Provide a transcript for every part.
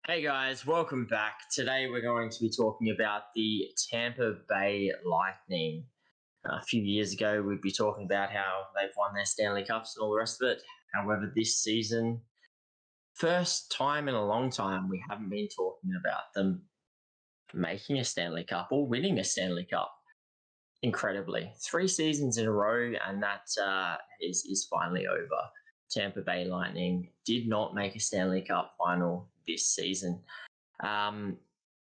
Hey guys, welcome back. Today we're going to be talking about the Tampa Bay Lightning. A few years ago, we'd be talking about how they've won their Stanley Cups and all the rest of it. However, this season, first time in a long time, we haven't been talking about them making a Stanley Cup or winning a Stanley Cup. Incredibly, 3 seasons in a row, and that is finally over. Tampa Bay Lightning did not make a Stanley Cup final this season. Um,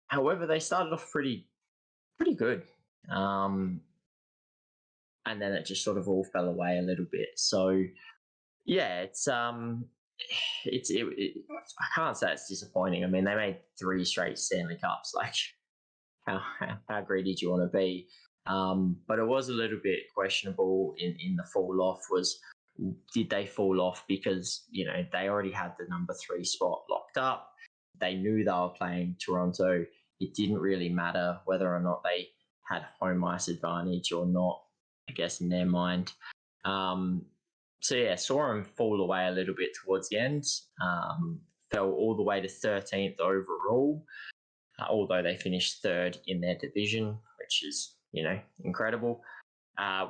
However, they started off pretty good, um, and then it just sort of all fell away a little bit. So yeah, I can't say it's disappointing. I mean, they made 3 straight Stanley Cups. Like, how greedy do you want to be? But it was a little bit questionable in the fall off. Did they fall off because they already had the number 3 spot locked up? They knew they were playing Toronto. It didn't really matter whether or not they had home ice advantage or not, I guess, in their mind. So yeah, saw them fall away a little bit towards the end. Fell all the way to 13th overall, although they finished third in their division, which is incredible.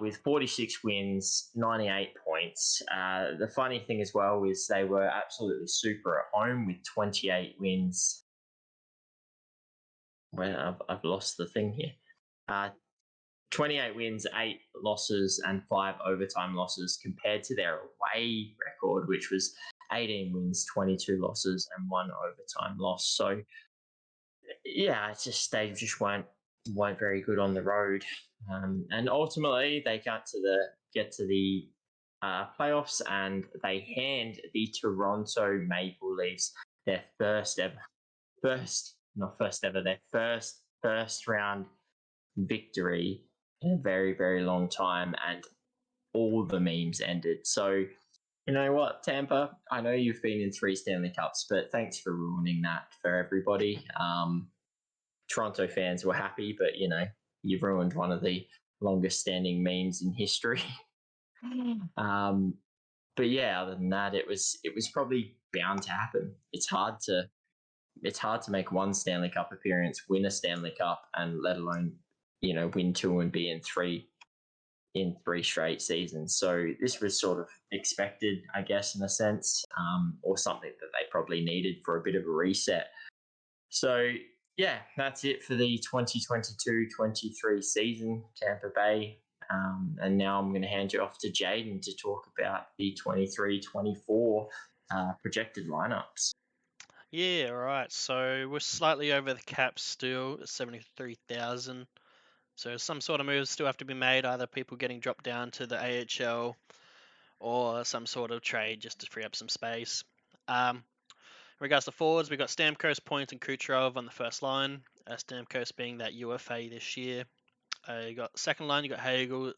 With 46 wins, 98 points. The funny thing as well is they were absolutely super at home with 28 wins. Well, I've lost the thing here. 28 wins, 8 losses, and 5 overtime losses compared to their away record, which was 18 wins, 22 losses, and 1 overtime loss. So, yeah, they just weren't very good on the road, and ultimately they get to the playoffs, and they hand the Toronto Maple Leafs their first round victory in a very, very long time, and all the memes ended. So, you know what, Tampa? I know you've been in 3 Stanley Cups, but thanks for ruining that for everybody. Toronto fans were happy, but you've ruined one of the longest standing memes in history. um, but yeah, other than that, it was probably bound to happen. It's hard to make one Stanley Cup appearance, win a Stanley Cup, and let alone win 2 and be in 3 straight seasons. So this was sort of expected, I guess, in a sense, or something that they probably needed for a bit of a reset. So yeah, that's it for the 2022-23 season, Tampa Bay. And now I'm going to hand you off to Jaden to talk about the 23-24 projected lineups. Yeah, all right. So we're slightly over the cap still, 73,000. So some sort of moves still have to be made, either people getting dropped down to the AHL or some sort of trade just to free up some space. In regards to forwards, we've got Stamkos, Point, and Kucherov on the first line. Stamkos being that UFA this year. You got second line, you got Hagel,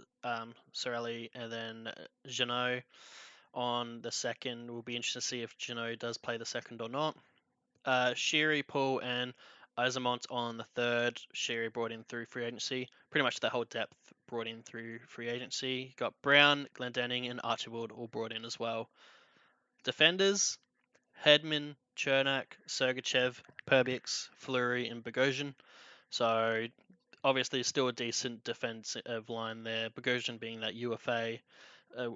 Sorelli, and then Jeannot on the second. We'll be interested to see if Jeannot does play the second or not. Sheary, Paul, and Isamont on the third. Sheary brought in through free agency. Pretty much the whole depth brought in through free agency. Got Brown, Glendening, and Archibald all brought in as well. Defenders: Hedman, Chernak, Sergachev, Perbix, Fleury, and Bogosian. So obviously still a decent defensive line there. Bogosian being that UFA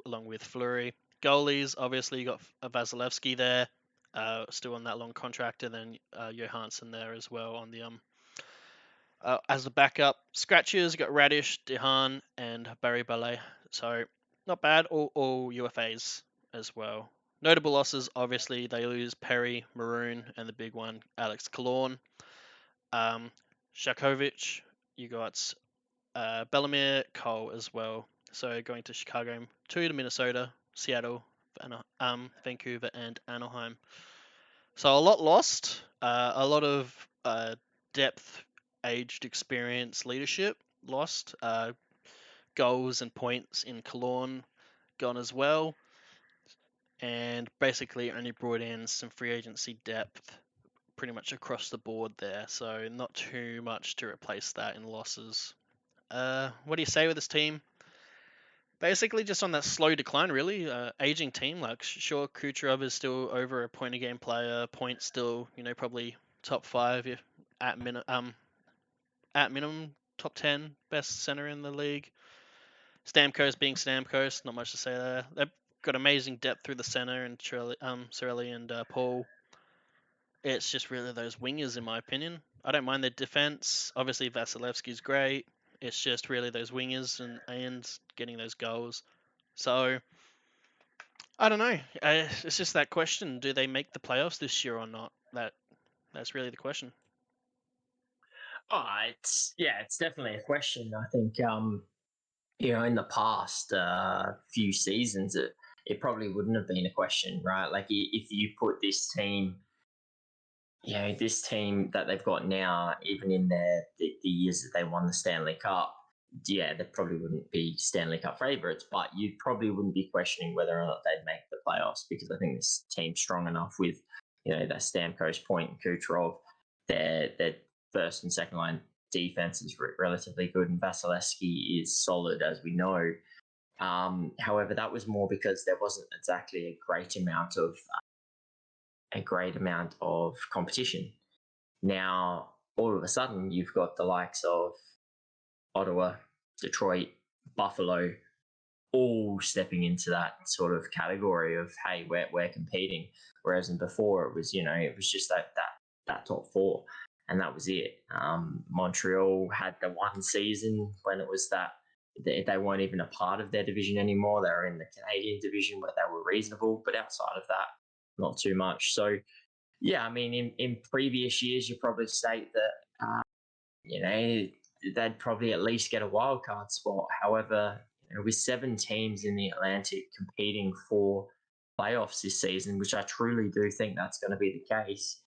along with Fleury. Goalies, obviously you got Vasilevsky there, still on that long contract, and then Johansson there as well on the as the backup. Scratchers, you got Radish, Dehan, and Barry Ballet. So not bad, all UFAs as well. Notable losses, obviously they lose Perry, Maroon, and the big one, Alex Killorn. Shakovic, you got Bellemere, Cole as well. So going to Chicago, 2 to Minnesota, Seattle, Vancouver, and Anaheim. So a lot lost, a lot of depth, aged experience, leadership lost. Goals and points in Cologne gone as well. And basically only brought in some free agency depth pretty much across the board there. So not too much to replace that in losses. What do you say with this team? Basically, just on that slow decline, really. Aging team. Like, sure, Kucherov is still over a point a game player. Point still, probably top 5, if at minimum top 10 best center in the league. Stamkos being Stamkos, not much to say there. They've got amazing depth through the center and Cirelli and Paul. It's just really those wingers, in my opinion. I don't mind their defense. Obviously, Vasilevsky's great. It's just really those wingers and getting those goals. So I don't know. It's just that question: do they make the playoffs this year or not? That's really the question. Oh, it's definitely a question. I think in the past few seasons, it probably wouldn't have been a question, right? Like if you put this team that they've got now, even in the years that they won the Stanley Cup, yeah, they probably wouldn't be Stanley Cup favourites, but you probably wouldn't be questioning whether or not they'd make the playoffs, because I think this team's strong enough with, that Stamkos, Point, and Kucherov. Their first and second line defense is relatively good, and Vasilevsky is solid, as we know. However, that was more because there wasn't exactly a great amount of competition. Now, all of a sudden, you've got the likes of Ottawa, Detroit, Buffalo, all stepping into that sort of category of, hey, we're competing. Whereas before it was just that top four, and that was it. Montreal had the one season when it was that they weren't even a part of their division anymore. They were in the Canadian division where they were reasonable, but outside of that, not too much. So, yeah, I mean, in previous years, you probably state that, they'd probably at least get a wild card spot. However, with 7 teams in the Atlantic competing for playoffs this season, which I truly do think that's going to be the case,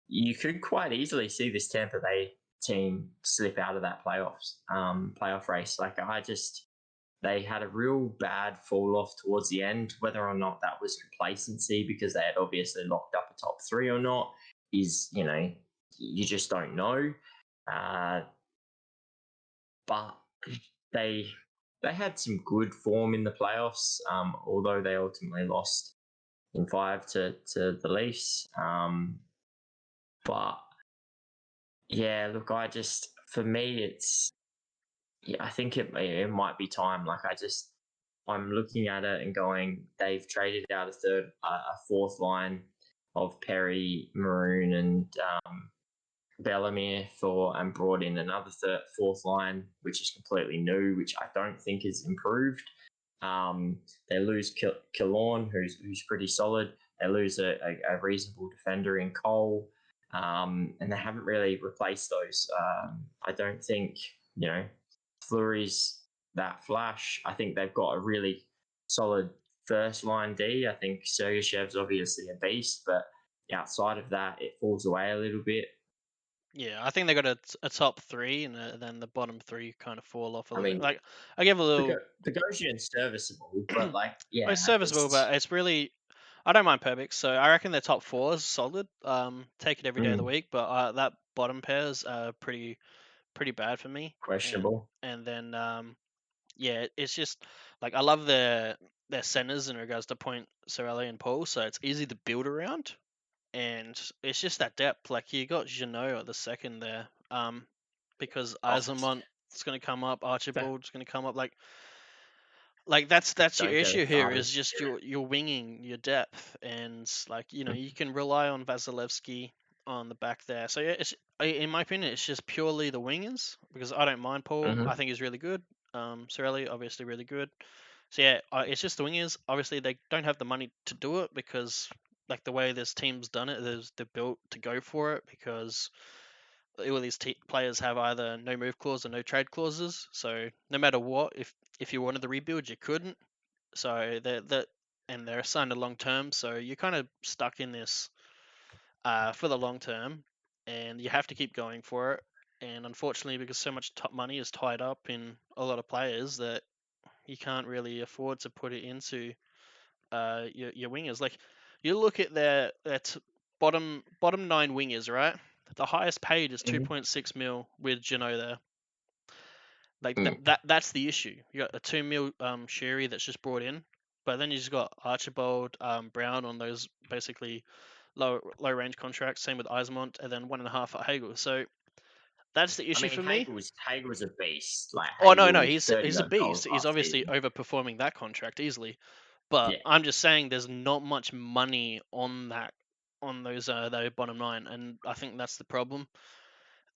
you could quite easily see this Tampa Bay team slip out of that playoff race. They had a real bad fall off towards the end. Whether or not that was complacency because they had obviously locked up a top 3 or not is, you just don't know. But they had some good form in the playoffs, although they ultimately lost in 5 to the Leafs. But yeah, look, for me, I think it might be time. I'm looking at it and going, they've traded out a fourth line of Perry, Maroon, and Bellemere and brought in another fourth line, which is completely new, which I don't think is improved. They lose Killorn, who's pretty solid. They lose a reasonable defender in Cole, and they haven't really replaced those. I don't think Fleury's that flash. I think they've got a really solid first line D. I think Sergeyev's obviously a beast, but outside of that, it falls away a little bit. Yeah, I think they got a top 3, and then the bottom 3 kind of fall off a little. mean, Like I give a little. Bogosian's serviceable, but It's serviceable, but it's really. I don't mind Perbix, so I reckon their top 4 is solid. Take it every day of the week, but that bottom pairs are pretty bad for me. questionable. And then yeah, it's just like I love their centers in regards to Point, Cirelli, and Paul, so it's easy to build around, and it's just that depth. Like you got Jeannot at the second there, because Eisenmont's going to come up, Archibald's going to come up, like that's your issue here is just your winging, your depth, and you can rely on Vasilevsky on the back there. So yeah, in my opinion, it's just purely the wingers, because I don't mind Paul. I think he's really good. Cirelli obviously really good. So yeah, it's just the wingers. Obviously they don't have the money to do it because like the way this team's done it, they're built to go for it because all these players have either no move clause or no trade clauses. So no matter what, if you wanted to rebuild, you couldn't. So they're assigned a long term. So you're kind of stuck in this for the long term, and you have to keep going for it. And unfortunately, because so much top money is tied up in a lot of players, that you can't really afford to put it into your wingers. Like you look at their bottom 9 wingers, right? The highest paid is 2.6 mil with Jeannot there. Like that's the issue. You got a 2 mil Sherry that's just brought in, but then you just got Archibald, Brown on those basically low range contracts. Same with Eismont, and then 1.5 for Hagel. So that's the I issue mean, for me. Hagel's a beast. Like Oh no, Hagel, he's 30 a odd goals beast. He's last obviously season. overperforming that contract easily. But Yeah, I'm just saying there's not much money on those bottom line, and I think that's the problem.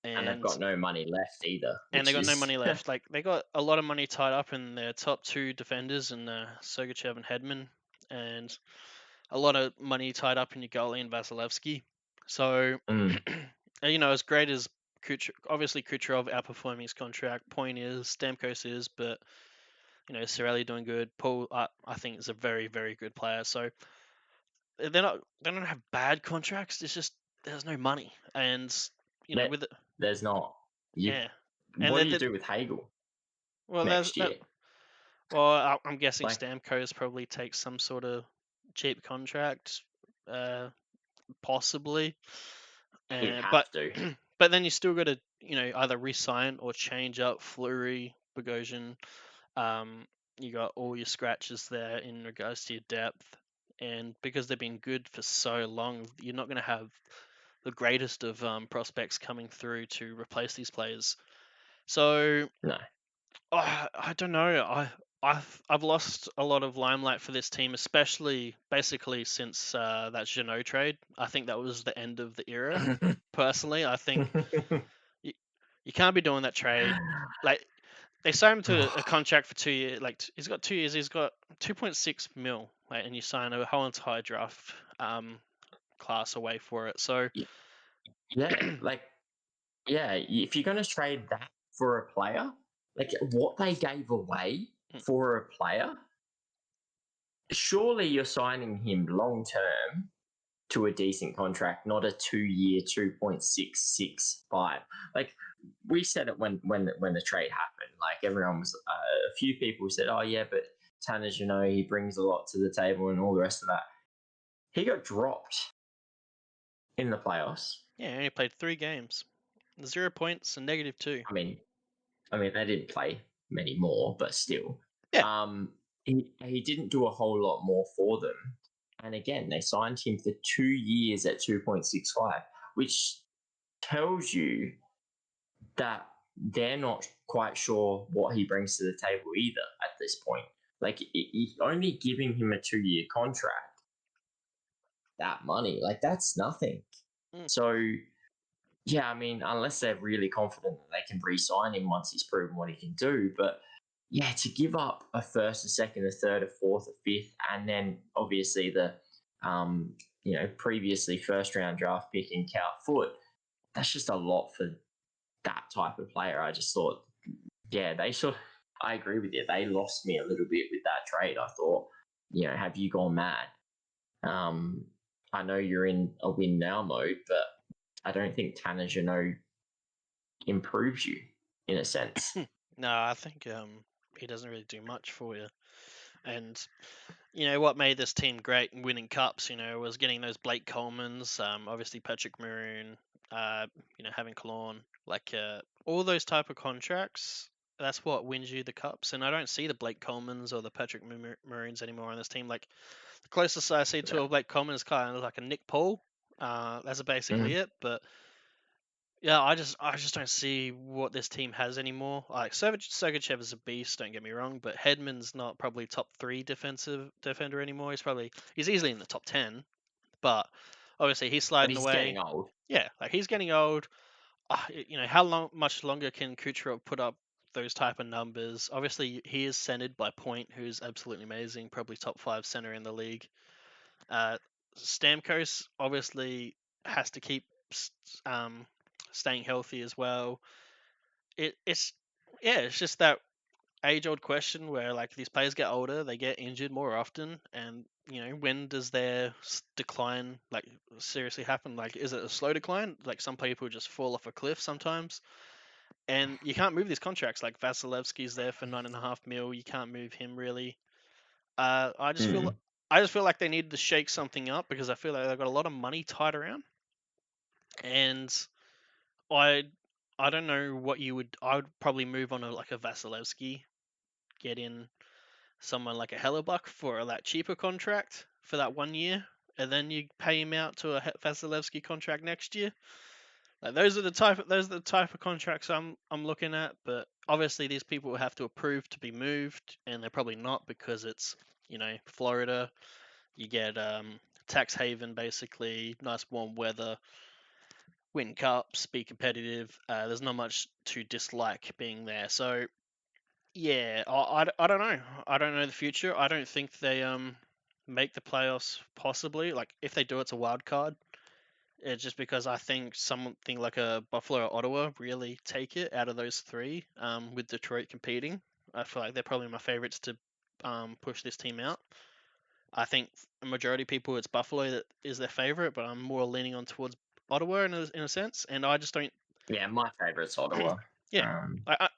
and they've And got no money left either, and they which got no is money left. Like they got a lot of money tied up in their top two defenders, and Sergachev and Hedman, and a lot of money tied up in your goalie and Vasilevsky. So, mm, as great as obviously Kucherov outperforming his contract. Point is, Stamkos is, but Cirelli doing good. Paul, I think, is a very, very good player. So they don't have bad contracts. It's just there's no money, and that with it, there's not. You, yeah, and what do you do with Hagel well, there's next that. year? Well, I'm guessing Like Stamkos probably takes some sort of cheap contract, uh, possibly. he'd But have to. but then you still got to either re-sign or change up Fleury, Bogosian. You got all your scratches there in regards to your depth, and because they've been good for so long, you're not going to have the greatest of prospects coming through to replace these players. So No. I don't know. I've lost a lot of limelight for this team, especially basically since that Jeannot trade. I think that was the end of the era. Personally, I think you, you can't be doing that trade. Like they signed him to a contract for 2 years. Like he's got 2 years. He's got 2.6 mil. Like, and you sign a whole entire draft class away for it. So Yeah, like if you're going to trade that for a player, like what they gave away for a player, surely you're signing him long term to a decent contract, not a 2 year 2.665. Like we said it when the trade happened. Like everyone was, a few people said, "Oh yeah, but Tanner, he brings a lot to the table and all the rest of that." He got dropped in the playoffs. yeah, he only played 3 games, 0 points and -2. They didn't play many more, but still, Yeah. um, he didn't do a whole lot more for them. And again, they signed him for 2 years at 2.65, which tells you that they're not quite sure what he brings to the table either at this point. Like, only giving him a 2 year contract, that money, like, that's nothing. Mm. So, yeah, unless they're really confident that they can re sign him once he's proven what he can do. But yeah, to give up a first, a second, a third, a fourth, a fifth, and then obviously the, previously first round draft pick in Cal Foot, that's just a lot for that type of player. I just thought, yeah, I agree with you. They lost me a little bit with that trade. I thought, have you gone mad? I know you're in a win now mode, but I don't think Tanner Jeannot improves you in a sense. No, I think he doesn't really do much for you. And what made this team great and winning cups, was getting those Blake Colemans, obviously Patrick Maroon, having Cologne, like all those type of contracts. That's what wins you the cups. And I don't see the Blake Colemans or the Patrick Maroons anymore on this team. Like the closest I see to Yeah. a Blake Coleman is kind of like a Nick Paul. That's basically Mhm. it. But yeah, I just don't see what this team has anymore. Like Sergachev is a beast, don't get me wrong, but Hedman's not probably top 3 defensive defender anymore. He's easily in the top 10, but obviously he's But sliding he's getting away. old. Yeah, like he's getting old. How much longer can Kucherov put up those type of numbers? Obviously he is centered by Point, who's absolutely amazing, probably top 5 center in the league. Uh, Stamkos obviously has to keep um, staying healthy as well. It's yeah, it's just that age old question where like these players get older, they get injured more often, and when does their decline like seriously happen? Like, is it a slow decline? Like some people just fall off a cliff sometimes, and you can't move these contracts. Like Vasilevsky's there for 9.5 mil, you can't move him really. I just feel Mm. I just feel like they need to shake something up because I feel like they've got a lot of money tied around, and I I don't know what you would. I would probably move on to like a Vasilevsky, get in someone like a Hellebuck for that cheaper contract for that 1 year, and then you pay him out to a Vasilevsky contract next year. Like those are the type of contracts I'm looking at. But obviously, these people will have to approve to be moved, and they're probably not because it's Florida. You get tax haven basically, nice warm weather, win cups, be competitive. There's not much to dislike being there. So yeah, I don't know. I don't know the future. I don't think they make the playoffs possibly. Like if they do, it's a wild card. It's just because I think something like a Buffalo or Ottawa really take it out of those three. With Detroit competing, I feel like they're probably my favorites to push this team out. I think a majority of people it's Buffalo that is their favorite, but I'm more leaning on towards Ottawa in a sense, and I just don't. Yeah, my favorite's Ottawa. Yeah,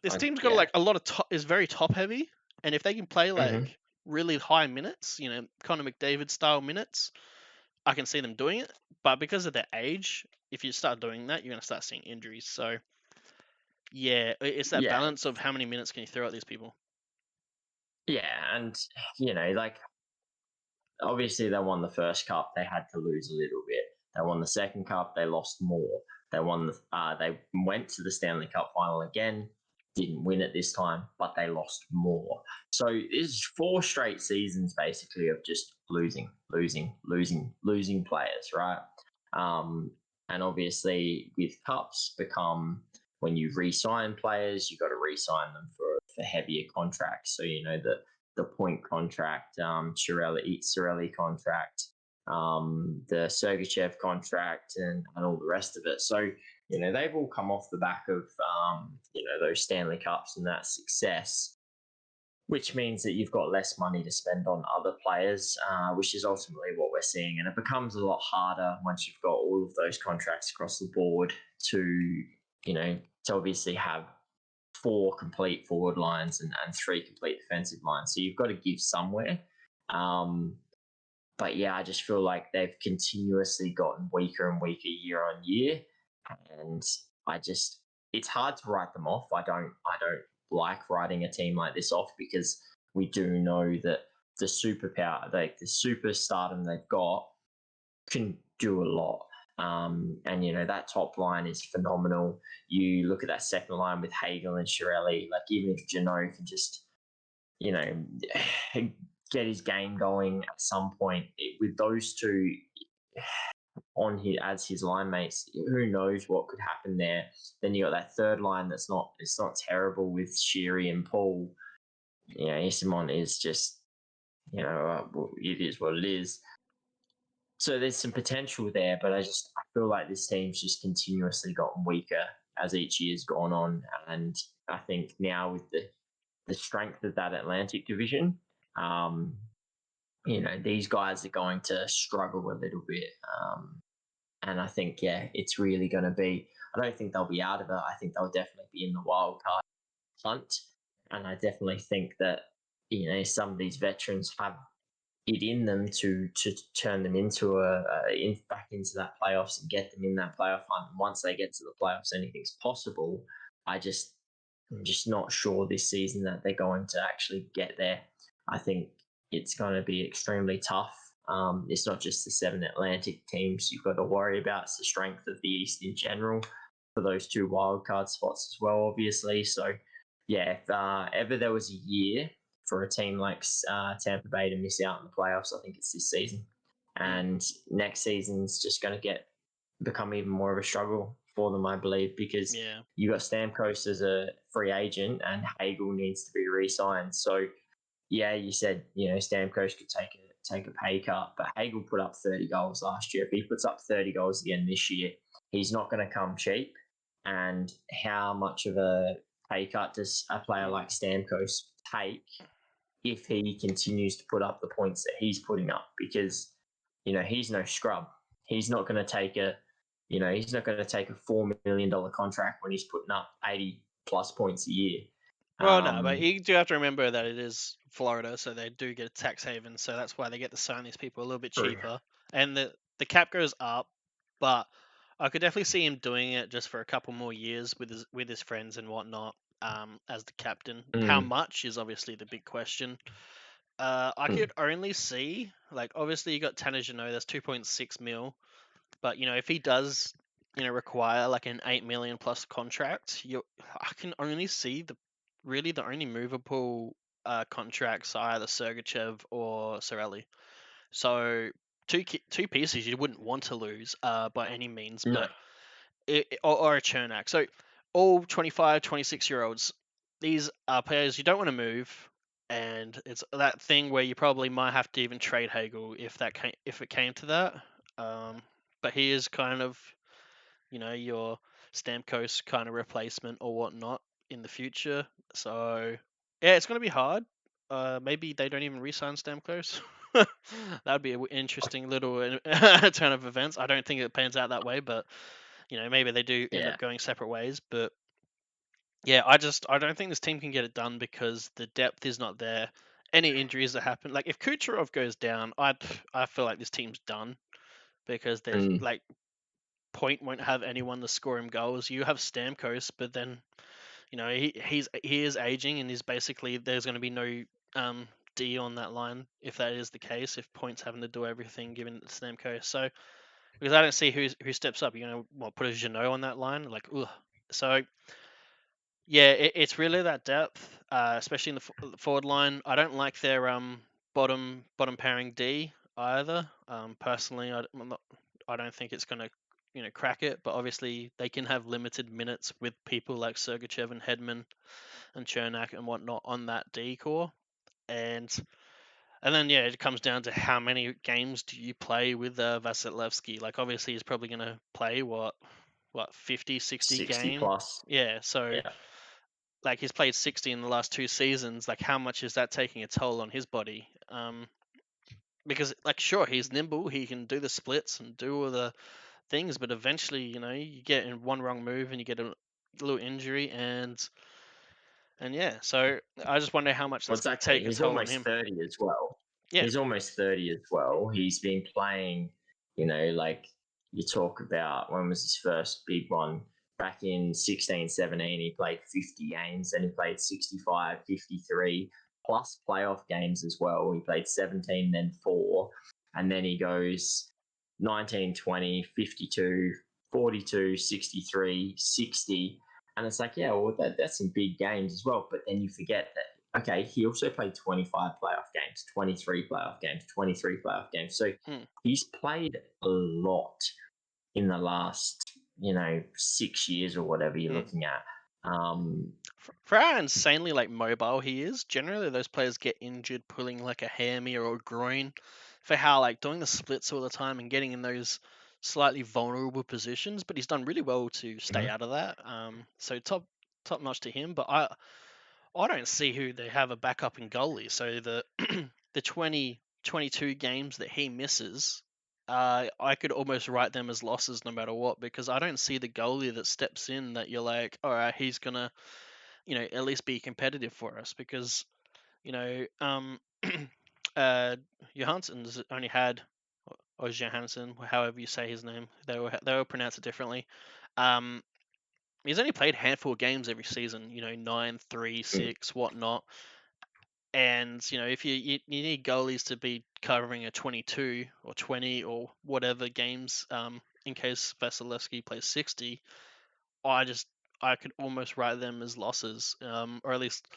this I, team's got yeah. like a lot of is very top heavy, and if they can play hmm like really high minutes, Connor McDavid style minutes, I can see them doing it. But because of their age, if you start doing that, you're gonna start seeing injuries. So yeah, it's that Yeah, balance of how many minutes can you throw at these people. yeah, and like obviously they won the first cup, they had to lose a little bit. They won the second cup, they lost more. They went to the Stanley Cup final again, didn't win it this time, but they lost more. So it's 4 straight seasons basically of just losing players, right? Um, and obviously with cups become when you re-sign players, you got to re-sign them for heavier contracts. So the point contract, Cirelli contract, the Sergachev contract, and all the rest of it. So they've all come off the back of those Stanley Cups and that success, which means that you've got less money to spend on other players, which is ultimately what we're seeing. And it becomes a lot harder once you've got all of those contracts across the board to obviously have 4 complete forward lines and 3 complete defensive lines. So you've got to give somewhere. But yeah, I just feel like they've continuously gotten weaker and weaker year on year. And it's hard to write them off. I don't like writing a team like this off because we do know that the superpower, like the superstardom they've got, can do a lot. And that top line is phenomenal. You look at that second line with Hagel and Shirelli, like even if Janot can just, get his game going at some point with those two as his line mates, who knows what could happen there. Then you got that third line it's not terrible with Sheary and Paul. Isimon is just, it is what it is. So there's some potential there, but I feel like this team's just continuously gotten weaker as each year's gone on. And I think now with the strength of that Atlantic division, these guys are going to struggle a little bit. And I think, yeah, it's really going to be, I don't think they'll be out of it. I think they'll definitely be in the wild card hunt. And I definitely think that, some of these veterans have it in them to turn them into back into that playoffs and get them in that playoff hunt. And once they get to the playoffs, anything's possible. I'm just not sure this season that they're going to actually get there. I think it's going to be extremely tough. It's not just the 7 Atlantic teams you've got to worry about. It's the strength of the East in general for those 2 wildcard spots as well, obviously. So, yeah, if ever there was a year for a team like Tampa Bay to miss out in the playoffs, I think it's this season. And next season's just going to become even more of a struggle for them, I believe, because you got Stamkos as a free agent and Hagel needs to be re-signed. So, yeah, you said Stamkos could take a pay cut, but Hagel put up 30 goals last year. If he puts up 30 goals again this year, he's not going to come cheap. And how much of a pay cut does a player like Stamkos take if he continues to put up the points that he's putting up? Because he's no scrub. He's not going to take a $4 million contract when he's putting up 80 plus points a year. Well, no, but you do have to remember that it is Florida, so they do get a tax haven, so that's why they get to sign these people a little bit cheaper. And the cap goes up, but I could definitely see him doing it just for a couple more years with his friends and whatnot, as the captain. How much is obviously the big question. I Mm. could only see, like, obviously you got Tanner Jeannot, that's 2.6 mil, but if he does, require like an 8 million plus contract, I can only see the only movable contracts are either Sergachev or Sorelli. So two pieces you wouldn't want to lose by any means, No. but or a Chernak. So all 25, 26 year olds, these are players you don't want to move, and it's that thing where you probably might have to even trade Hagel if it came to that. But he is kind of your Stamkos kind of replacement or whatnot in the future. So yeah, it's going to be hard. Maybe they don't even re-sign Stamkos. That'd be an interesting little turn of events. I don't think it pans out that way, but maybe they do end Yeah. up going separate ways. But yeah, I don't think this team can get it done because the depth is not there. Any injuries that happen, like if Kucherov goes down, I feel like this team's done because there's Mm. like Point won't have anyone to score him goals. You have Stamkos, but then he is aging and is basically there's going to be no D on that line if that is the case. If Point's having to do everything given Stamkos, so because I don't see who steps up. Put a Jeannot on that line, like ugh. So yeah, it's really that depth, especially in the forward line. I don't like their bottom pairing D either. Personally, I don't think it's gonna crack it. But obviously they can have limited minutes with people like Sergachev and Hedman and Chernak and whatnot on that D core. And then yeah, it comes down to how many games do you play with Vasilevsky. Like obviously he's probably gonna play what 50, 60 60 game. plus. Yeah, so Yeah. like he's played 60 in the last 2 seasons. Like how much is that taking a toll on his body? Because like sure he's nimble, he can do the splits and do all the things, but eventually you get in one wrong move and you get a little injury and yeah. So I just wonder how much Well, that's going to exactly. take a He's toll on almost him. 30 as well. Yeah. He's almost 30 as well. He's been playing, like you talk about when was his first big one? Back in 16, 17, he played 50 games, then he played 65, 53, plus playoff games as well. He played 17, then 4. And then he goes 19, 20, 52, 42, 63, 60. And it's like, yeah, well, that's some big games as well. But then you forget that, okay, he also played 25 playoff games, 23 playoff games, 23 playoff games. So Mm. he's played a lot in the last, 6 years or whatever you're looking at. For how insanely like mobile he is, generally those players get injured pulling like a hammy or a groin. For how like doing the splits all the time and getting in those slightly vulnerable positions, but he's done really well to stay Mhm. out of that. So top notch to him. But I don't see who they have a backup in goalie. So the the 22 games that he misses, I could almost write them as losses no matter what because I don't see the goalie that steps in that you're like, all right, he's gonna at least be competitive for us because you know um Johansson's only had or Johansson, however you say his name, they will pronounce it differently. Um, he's only played a handful of games every season, 9, 3, Mm. 6, whatnot. And if you need goalies to be covering a 22 or 20 or whatever games, in case Vasilevsky plays 60, I just I could almost write them as losses, or at least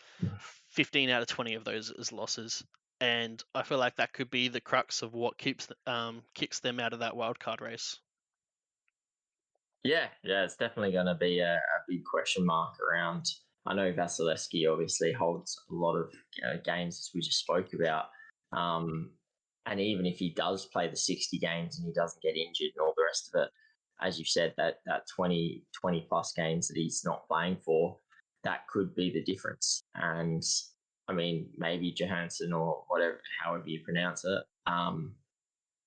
15 out of 20 of those as losses. And I feel like that could be the crux of what kicks them out of that wild card race. Yeah, it's definitely going to be a big question mark around. I know Vasilevsky obviously holds a lot of games, as we just spoke about. And even if he does play the 60 games and he doesn't get injured and all the rest of it, as you said, that 20 plus games that he's not playing for, that could be the difference. And I mean, maybe Johansson or whatever, however you pronounce it,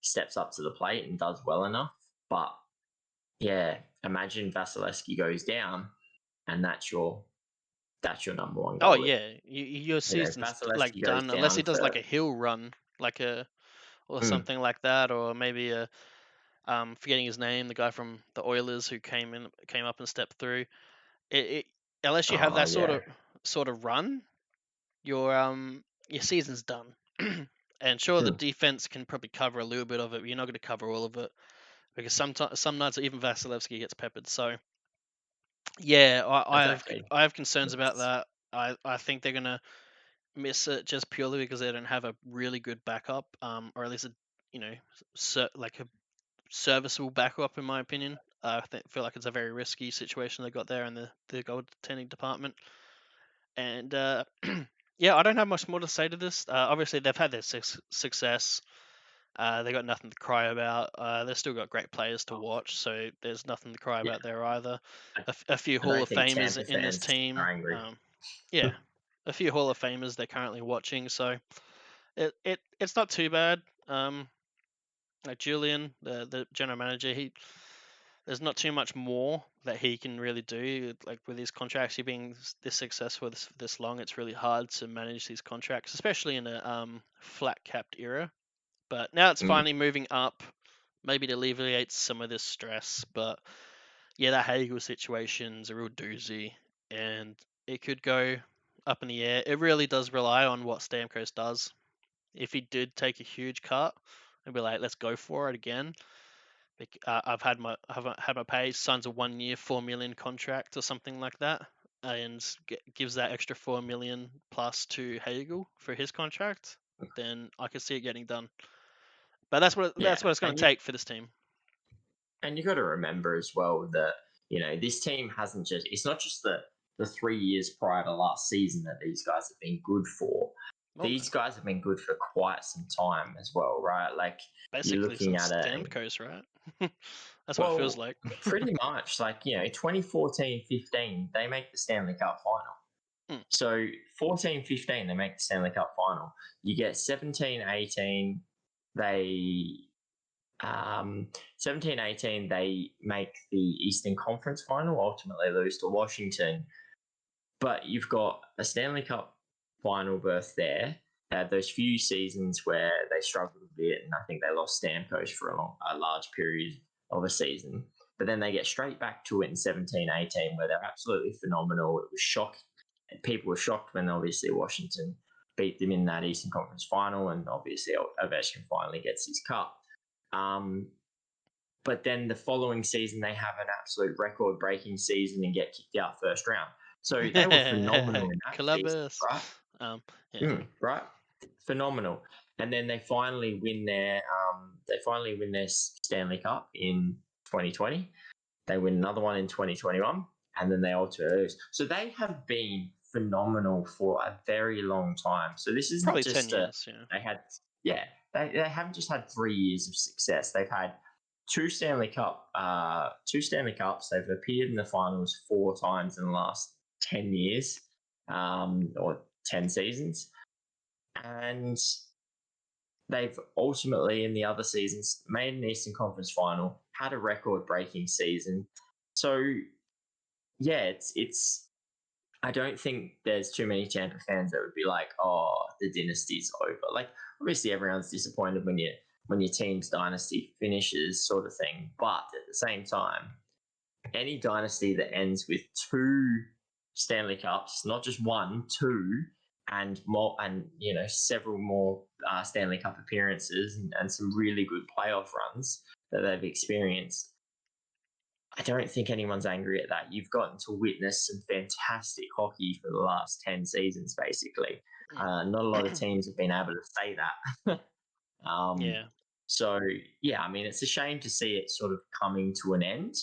steps up to the plate and does well enough. But yeah, imagine Vasilevsky goes down, and that's your number one Oh goalie. yeah, your season's like Vasilevsky goes done unless he down does for like a hill run, like a or mm, something like that, or maybe a forgetting his name, the guy from the Oilers who came up and stepped through. It unless you have oh that yeah, sort of run, your season's done. And sure, the Hmm. defense can probably cover a little bit of it, but you're not going to cover all of it because some nights even Vasilevsky gets peppered. So yeah, Exactly. I have concerns about It's- that. I think they're going to miss it just purely because they don't have a really good backup, or at least a like a serviceable backup in my opinion. Feel like it's a very risky situation they got there in the goaltending department. And yeah, I don't have much more to say to this. Obviously, they've had their success. They got nothing to cry about. They've still got great players to watch, so there's nothing to cry yeah, about there either. I, A few I Hall don't of think Famers Tampa in this fans are team. angry. Yeah, a few Hall of Famers they're currently watching, so it's not too bad. Like Julian, the general manager, there's not too much more that he can really do. Like with his contract actually being this successful this long, it's really hard to manage these contracts, especially in a flat capped era. But now it's Mm. finally moving up, maybe to alleviate some of this stress. But yeah, that Hagel situation's a real doozy, and it could go up in the air. It really does rely on what Stamkos does. If he did take a huge cut, I'd be like, let's go for it again. I've had my pay. Signs a 1 year, 4 million contract or something like that, and gives that extra 4 million plus to Hagel for his contract. Then I could see it getting done. But Yeah, that's what it's going to take for this team. and you got to remember as well that this team hasn't just. It's not just the 3 years prior to last season that these guys have been good for. Oh no, These guys have been good for quite some time as well, right? Like you're basically looking since at a Stamkos, right? That's what it feels well, like. pretty much like 2014-15 they make the Stanley Cup final. Mm. So 14-15 they make the Stanley Cup final. You get 17-18 they 17-18 they make the Eastern Conference final, ultimately lose to Washington. But you've got a Stanley Cup final berth there. Those few seasons where they struggled a bit, and I think they lost Stamkos for a large period of a season. But then they get straight back to it in 17-18, where they're absolutely phenomenal. It was shocking. People were shocked when obviously Washington beat them in that Eastern Conference final, and obviously Ovechkin finally gets his cup. But then the following season, they have an absolute record-breaking season and get kicked out first round. So they were phenomenal in that season, Columbus. right? Yeah. Right, phenomenal. And then they finally win their Stanley Cup in 2020. They win another one in 2021, and then they ultimately lose. So they have been phenomenal for a very long time. So this isn't Probably 10 just years, yeah. they had yeah they haven't just had 3 years of success. They've had two Stanley Cups. They've appeared in the finals 4 times in the last 10 years, or 10 seasons, and they've ultimately in the other seasons made an Eastern Conference final, had a record-breaking season. So yeah, it's. I don't think there's too many Tampa fans that would be like, "Oh, the dynasty's over." Like, obviously, everyone's disappointed when your team's dynasty finishes, sort of thing. But at the same time, any dynasty that ends with two Stanley Cups, not just one, two, and more, and several more Stanley Cup appearances and some really good playoff runs that they've experienced. I don't think anyone's angry at that. You've gotten to witness some fantastic hockey for the last 10 seasons, basically. Not a lot of teams have been able to say that. um, Yeah. so, yeah, I mean, it's a shame to see it sort of coming to an end.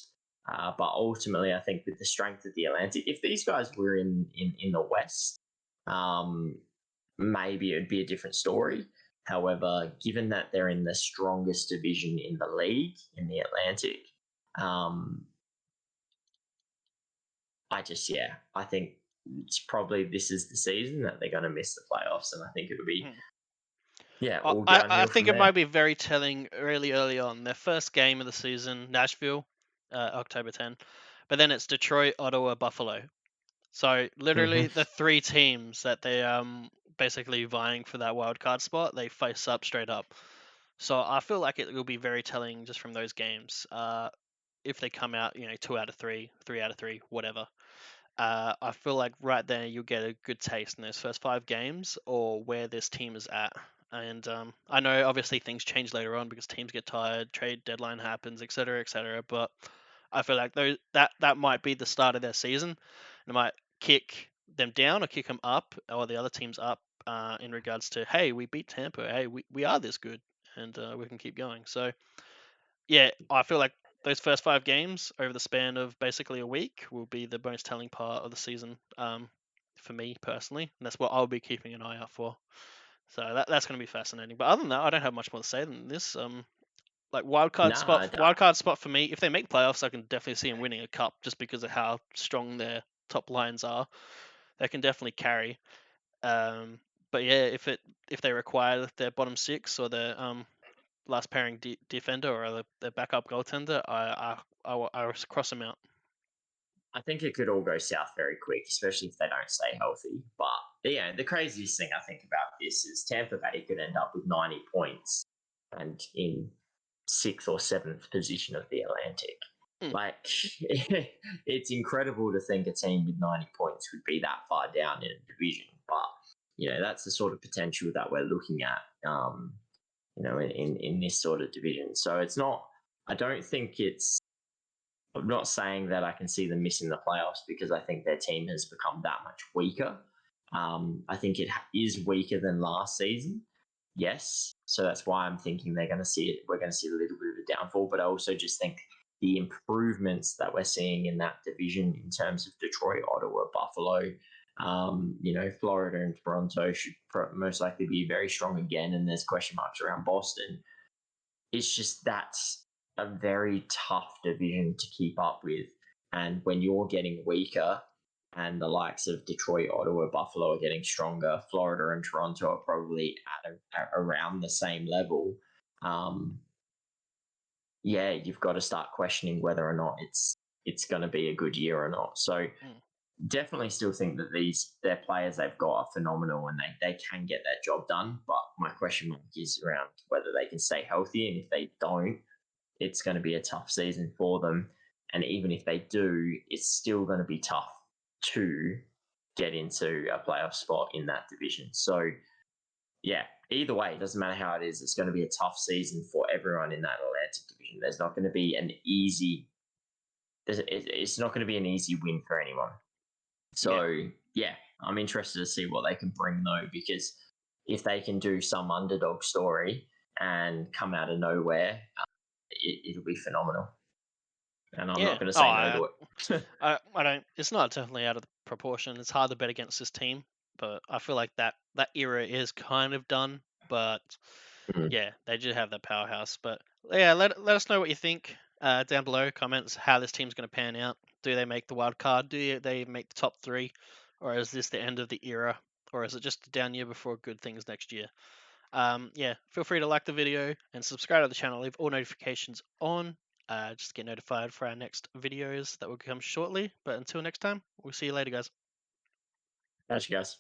But ultimately, I think with the strength of the Atlantic, if these guys were in the West, um, maybe it would be a different story. However, given that they're in the strongest division in the league, in the Atlantic, um, I think it's probably this is the season that they're going to miss the playoffs, and I think it'll be Mm. all I downhill think from it there. might be very telling really early on. Their first game of the season, Nashville, October 10. But then it's Detroit, Ottawa, Buffalo. So literally Mm-hmm. the three teams that they basically vying for that wild card spot, they face up straight up. So I feel like it will be very telling just from those games. If they come out, 2 out of 3, 3 out of 3, whatever. I feel like right there you'll get a good taste in those first 5 games or where this team is at. And I know obviously things change later on because teams get tired, trade deadline happens, etc., etc. But I feel like that might be the start of their season. It might kick them down or kick them up, or the other teams up, in regards to, hey, we beat Tampa, hey, we are this good, and we can keep going. So yeah, I feel like those first 5 games over the span of basically a week will be the most telling part of the season, for me personally, and that's what I'll be keeping an eye out for. So that's going to be fascinating. But other than that, I don't have much more to say than this. Like Nah, wild card spot for me. If they make playoffs, I can definitely see them winning a cup just because of how strong their top lines are. They can definitely carry. Um, but yeah, if they require their bottom six or their last pairing defender or their backup goaltender, I cross them out. I think it could all go south very quick, especially if they don't stay healthy. But yeah, the craziest thing I think about this is Tampa Bay could end up with 90 points and in 6th or 7th position of the Atlantic. Mm. Like, it's incredible to think a team with 90 points would be that far down in a division. But, that's the sort of potential that we're looking at, in this sort of division. So it's not, I don't think I'm not saying that I can see them missing the playoffs because I think their team has become that much weaker. I think it is weaker than last season. Yes, so that's why I'm thinking they're going to see it. We're going to see a little bit of a downfall, but I also just think the improvements that we're seeing in that division in terms of Detroit, Ottawa, Buffalo, Florida and Toronto should most likely be very strong again. And there's question marks around Boston. It's just that's a very tough division to keep up with. And when you're getting weaker and the likes of Detroit, Ottawa, Buffalo are getting stronger, Florida and Toronto are probably at around the same level. You've got to start questioning whether or not it's going to be a good year or not. So definitely still think that their players they've got are phenomenal and they can get that job done. But my question mark is around whether they can stay healthy. And if they don't, it's going to be a tough season for them. And even if they do, it's still going to be tough to get into a playoff spot in that division. So, yeah, either way, it doesn't matter how it is. It's going to be a tough season for everyone in that Atlantic division. There's not going to be an easy. It's not going to be an easy win for anyone. So, yeah, I'm interested to see what they can bring though, because if they can do some underdog story and come out of nowhere, it'll be phenomenal. And I'm not going to say no to it. I don't. It's not definitely out of proportion. It's hard to bet against this team, but I feel like that era is kind of done. But yeah, they do have that powerhouse. But yeah, let us know what you think down below. Comments how this team's going to pan out. Do they make the wild card? Do they make the top 3, or is this the end of the era, or is it just a down year before good things next year? Yeah, feel free to like the video and subscribe to the channel. Leave all notifications on. Just to get notified for our next videos that will come shortly. But until next time, we'll see you later, guys. Catch you guys.